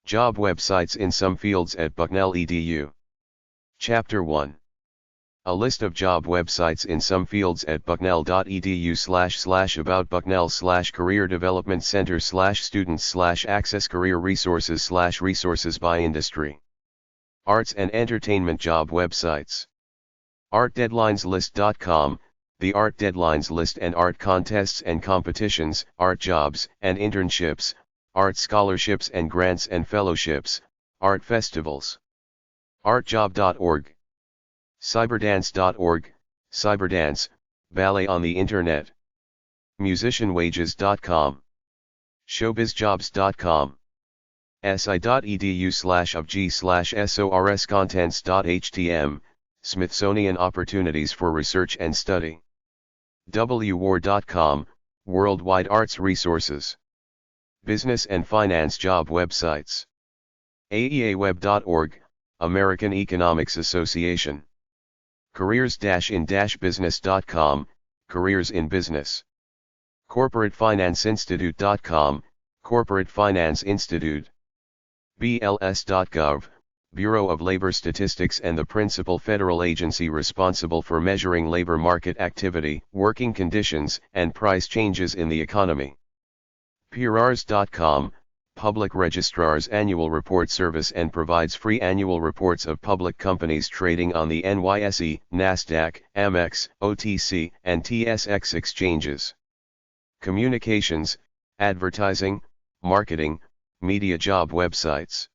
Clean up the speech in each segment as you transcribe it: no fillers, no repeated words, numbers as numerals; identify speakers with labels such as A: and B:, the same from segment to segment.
A: Job websites in some fields at Bucknell edu. Chapter 1. A list of job websites in some fields at bucknell.edu/about Bucknell/Career Development Center /students/access career resources by industry. Arts and entertainment job websites. ArtDeadlinesList.com, the Art Deadlines list and art contests and competitions, art jobs and internships, art scholarships and grants and fellowships, art festivals. Artjob.org. Cyberdance.org, Cyberdance, ballet on the internet. Musicianwages.com. Showbizjobs.com. si.edu/of/g/sorscontents.htm, Smithsonian Opportunities for Research and Study. wwar.com, Worldwide Arts Resources. Business and Finance Job Websites. aeaweb.org, American Economics Association. Careers-in-business.com, Careers in Business. CorporateFinanceInstitute.com, Corporate Finance Institute. BLS.gov, Bureau of Labor Statistics and the principal federal agency responsible for measuring labor market activity, working conditions, and price changes in the economy. PRRs.com, Public Registrar's annual report service and provides free annual reports of public companies trading on the NYSE, NASDAQ, Amex, OTC, and TSX exchanges. Communications, advertising, marketing, media job websites.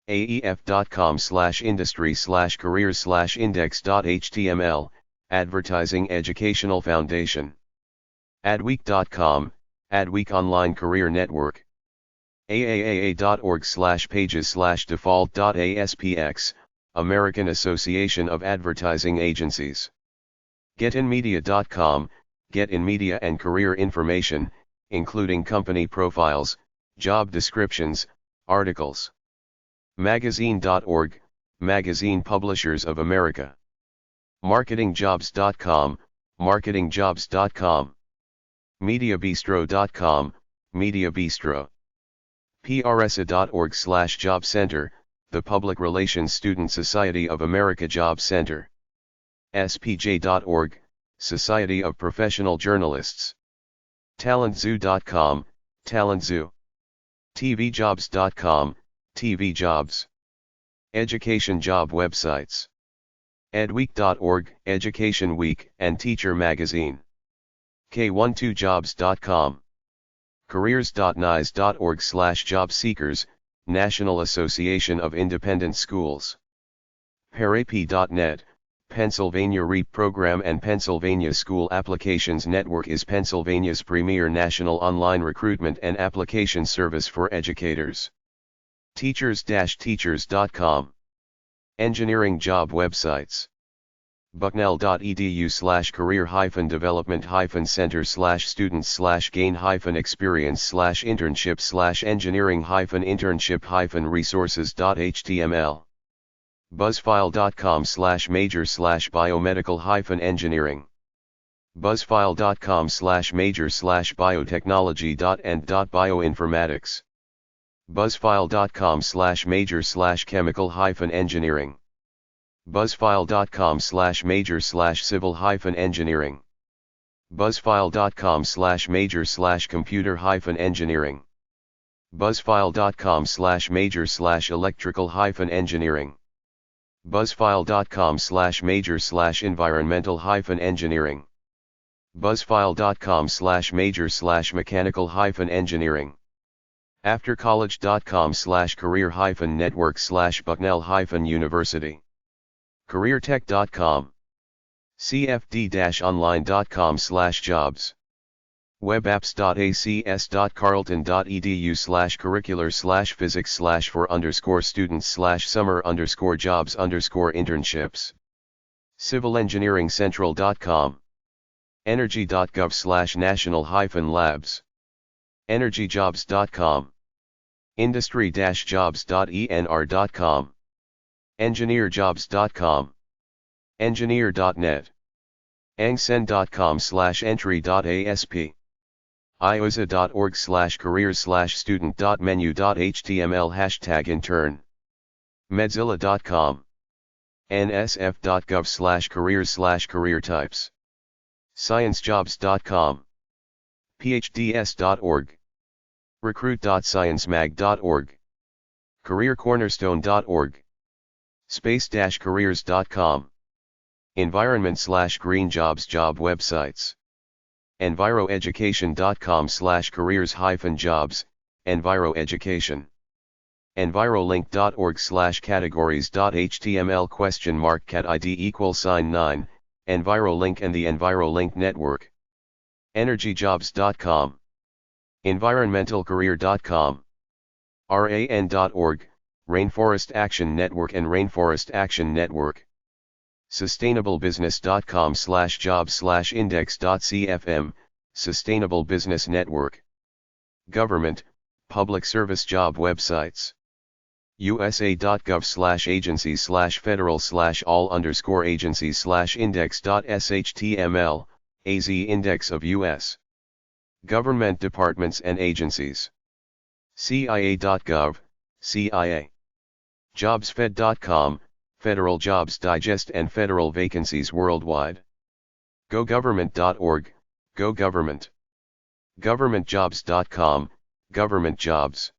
A: aef.com/industry/careers/index.html, Advertising Educational Foundation. Adweek.com, Adweek Online Career Network. AAA.org/pages/default.aspx, American Association of Advertising Agencies. GetInMedia.com, Get in Media and career information, including company profiles, job descriptions, articles. Magazine.org, Magazine Publishers of America. MarketingJobs.com, MarketingJobs.com. MediaBistro.com, Media Bistro. PRSA.org/Job Center, the Public Relations Student Society of America Job Center. SPJ.org, Society of Professional Journalists. TalentZoo.com, TalentZoo. TVJobs.com, TV Jobs. Education job websites. Edweek.org, Education Week, and Teacher Magazine. K12jobs.com. Careers.nice.org/job seekers, National Association of Independent Schools. Parap.net, Pennsylvania REAP program and Pennsylvania School Applications Network is Pennsylvania's premier national online recruitment and application service for educators. Teachers-teachers.com. Engineering job websites. Bucknell.edu/career-development-center/students/gain-experience/internship-resources.html. Buzzfile.com/major/biomedical-engineering. Buzzfile.com/major/biotechnology.and.bioinformatics. Buzzfile.com/major/chemical-engineering. Buzzfile.com/major/civil-engineering. Buzzfile.com/major/computer-engineering. Buzzfile.com/major/electrical-engineering. Buzzfile.com/major/environmental-engineering. Buzzfile.com/major/mechanical-engineering. Aftercollege.com/career-network/Bucknell-University. CareerTech.com. CFD-online.com/jobs. Webapps.acs.carleton.edu/curricular/for_students/summer_jobs_internships. CivilEngineeringCentral.com. Energy.gov/national-labs. EnergyJobs.com. Industry-jobs.enr.com. EngineerJobs.com. Engineer.net. Angsen.com/entry.asp. iosa.org/careers/student.menu.html #intern. Medzilla.com. nsf.gov/careers/career types. sciencejobs.com. phds.org. recruit.sciencemag.org. careercornerstone.org. space-careers.com. environment/green-jobs job websites. enviroeducation.com/careers-jobs, enviroeducation. envirolink.org/categories.html #cat ID =9, Envirolink and the Envirolink Network. energyjobs.com. environmentalcareer.com. ran.org, Rainforest Action Network and Rainforest Action Network. sustainablebusiness.com/jobs/index.cfm, Sustainable Business Network. Government, public service job websites. usa.gov/agency/federal/all_agencies/index.shtml, AZ Index of U.S. government departments and agencies. cia.gov, CIA. jobsfed.com, Federal Jobs Digest and federal vacancies worldwide. gogovernment.org, Go Government. governmentjobs.com, Government Jobs.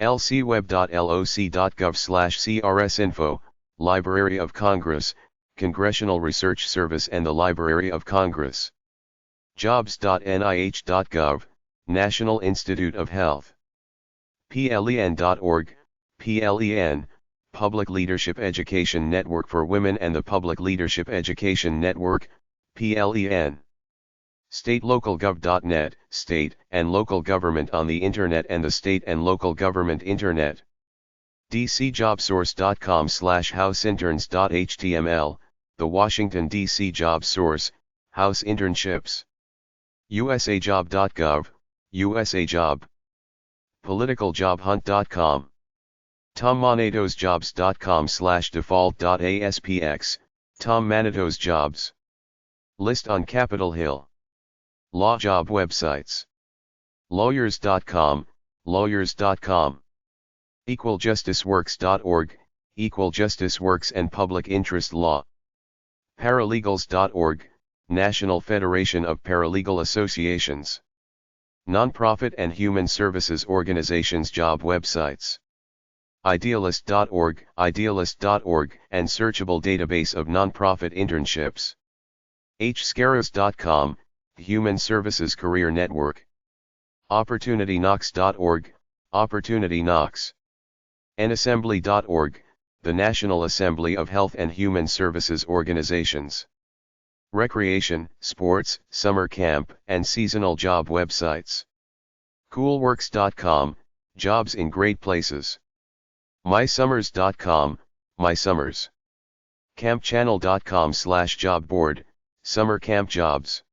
A: lcweb.loc.gov/crsinfo, Library of Congress, Congressional Research Service and the Library of Congress. jobs.nih.gov, National Institute of Health. plen.org, PLEN, Public Leadership Education Network for Women and the Public Leadership Education Network, PLEN. statelocalgov.net, state and local government on the Internet and the state and local government Internet. dcjobsource.com/houseinterns.html, the Washington, D.C. job source, house internships. usajob.gov, USA Job. politicaljobhunt.com. tommanatosjobs.com/default.aspx, Tom Manito's Jobs. List on Capitol Hill. Law job websites. lawyers.com, lawyers.com. equaljusticeworks.org, Equal Justice Works and Public Interest Law. Paralegals.org, National Federation of Paralegal Associations. Nonprofit and human services organizations job websites. Idealist.org, idealist.org, and searchable database of nonprofit internships. hscaros.com, Human Services Career Network. OpportunityKnox.org, Opportunity Knox. nassembly.org, the National Assembly of Health and Human Services Organizations. Recreation, sports, summer camp, and seasonal job websites. Coolworks.com, jobs in great places. mysummers.com, mysummers. campchannel.com/job board, summer camp jobs.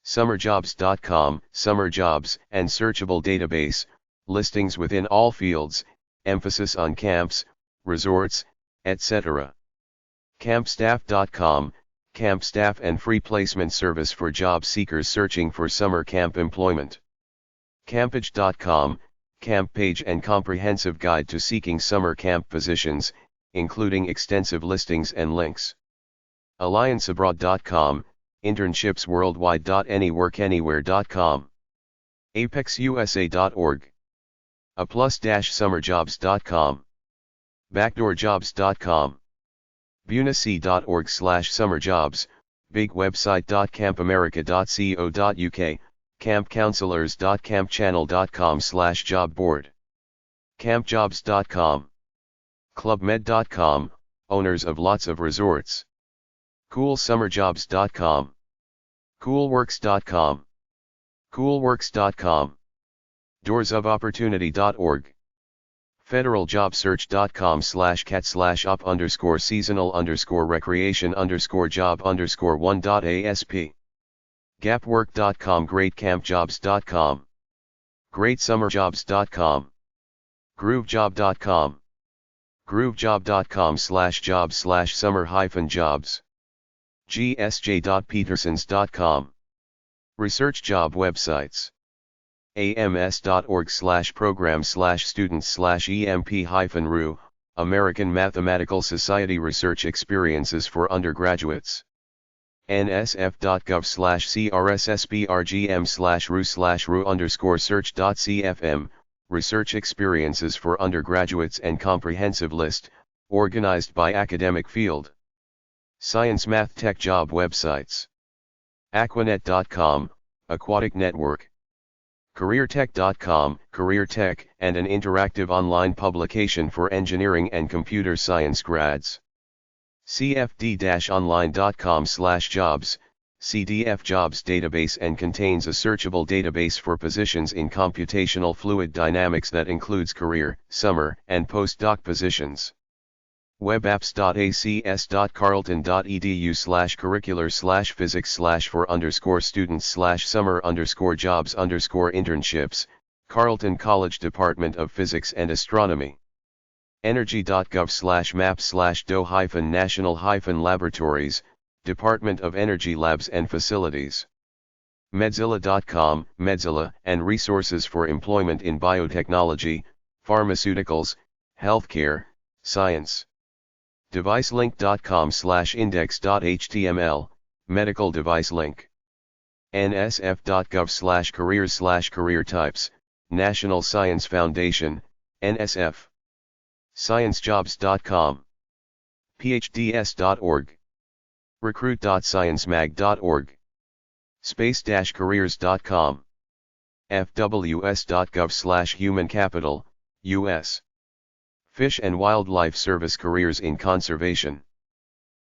A: summerjobs.com, summer jobs and searchable database, listings within all fields, emphasis on camps, resorts, etc. campstaff.com, camp staff and free placement service for job seekers searching for summer camp employment. campage.com, camp page and comprehensive guide to seeking summer camp positions, including extensive listings and links. allianceabroad.com, internships worldwide. anyworkanywhere.com. apexusa.org. aplus-summerjobs.com. backdoorjobs.com. bunac.org/summerjobs, big website.campamerica.co.uk, campcounselors.campchannel.com/job board. campjobs.com. clubmed.com, owners of lots of resorts. coolsummerjobs.com. coolworks.com. coolworks.com. doorsofopportunity.org. federaljobsearch.com/cat/up_seasonal_recreation_job_1.asp. gapwork.com. greatcampjobs.com. greatsummerjobs.com. groovejob.com. groovejob.com/jobs/summer-jobs. gsj.petersons.com. Research job websites. ams.org/program/students/emp-ru, American Mathematical Society Research Experiences for Undergraduates. nsf.gov/crssbrgm/ru/ru_search.cfm, Research Experiences for Undergraduates and Comprehensive List, organized by academic field. Science Math Tech Job Websites. Aquanet.com, Aquatic Network. CareerTech.com, Career Tech, and an interactive online publication for engineering and computer science grads. CFD-online.com/jobs, CDF Jobs database and contains a searchable database for positions in computational fluid dynamics that includes career, summer, and postdoc positions. webapps.acs.carleton.edu/curricular/for_students/summer_jobs_internships, Carleton College Department of Physics and Astronomy. energy.gov/map/do-national-laboratories, Department of Energy Labs and Facilities. Medzilla.com, Medzilla, and resources for employment in biotechnology, pharmaceuticals, healthcare, science. Devicelink.com/index.html, medical device link. nsf.gov/careers/career types, National Science Foundation, NSF. sciencejobs.com. phds.org. recruit.sciencemag.org. space-careers.com. fws.gov/human capital, US. Fish and Wildlife Service Careers in Conservation.